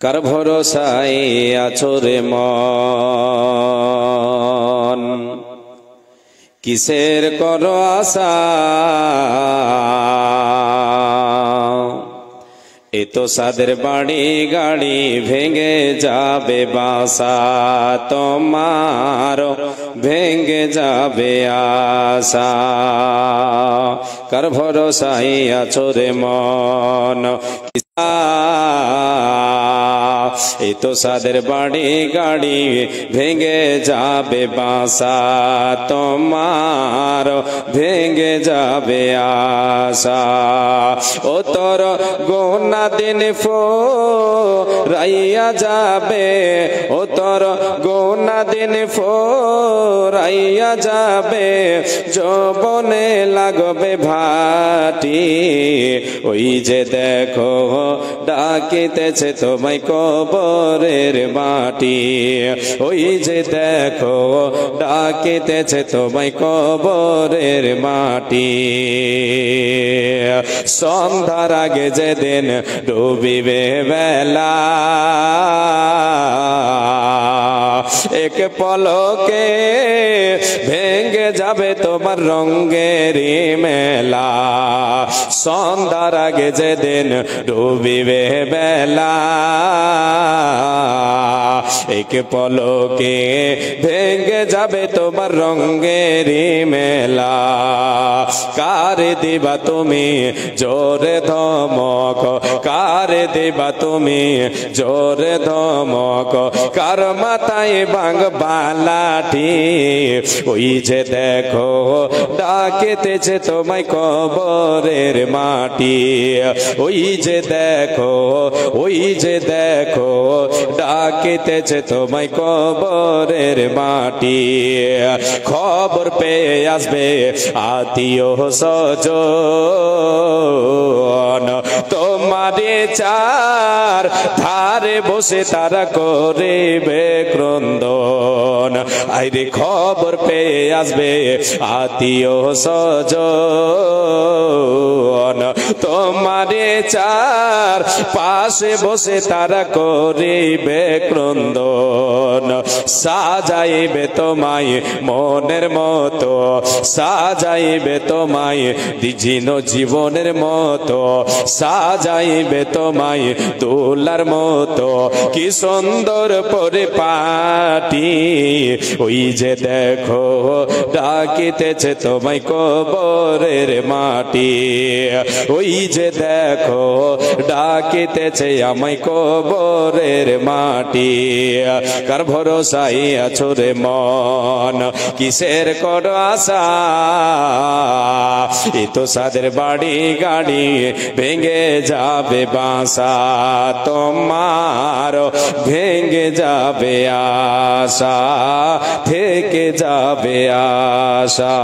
কার ভরসায় আছো রে মন, কিসের করো আশা? এ তো সাদের বাড়ি গাড়ি ভেঙে যাবে বাসা, তোমার ভেঙে যাবে আশা। কার ভরসায় আছো রে মন, এই তো সাদের বাড়ি গাড়ি ভেঙে যাবে বাসা, তোমার ভেঙে যাবে আশা। ও তোর গোনা দিন ফুরাইয়া যাবে, ও তোর গোনা দিন ফুরাইয়া যাবে, যৌবনে লাগবে ভাটি। ওই যে দেখো ডাকিতেছে তোমায় কবরের মাটি, ওই যে দেখো ডাকিতেছে তোমায় কবরের মাটি। সন্ধ্যার আগে যেদিন ডুবিবে বেলা, এক পলকে ভেঙে যাবে তোমার রঙের মেলা। সন্ধ্যার আগে যেদিন ডুবিবে বেলা, এক পলকে ভেঙে যাবে তোমার রঙের মেলা। কার দিবা তুমি জোরে ধমক, কার দিবা তুমি জোরে ধমক, কার মাথায় ভাঙবা লাঠি। ওই যে দেখো ডাকিতেছে তোমায় কবরের মাটি, ওই যে দেখো, ওই যে দেখো ডাকিতেছে তোমায় কবরের মাটি। খবর পেয়ে আসবে আত্মীয় স্বজন, তোমারে চার ধারে বসে তারা করিবে ক্রন্দন। আইরে খবর পেয়ে আসবে আত্মীয় স্বজন, তোমারে চার পাশে বসে তারা করিবে ক্রন্দন। সাজাইবে তোমায় মনের মতো, সাজাইবে তোমায় দিজিন জীবনের মতো, সাজাইবে তোমায় দোলার মতো, কি সুন্দর পরিপাটি। ওই যে দেখো ডাকিতেছে তোমায় কবরের মাটি, ওই যে দেখো ডাকিতেছে আমায় কবরের মাটি। কার ভরসায় আছো রে মন, কিসের করো আশা? এ তো সাদের বাড়ি গাড়ি ভেঙে যাবে বাসা, তোমার ভেঙে যাবে আশা, থেকে যাবে আশা।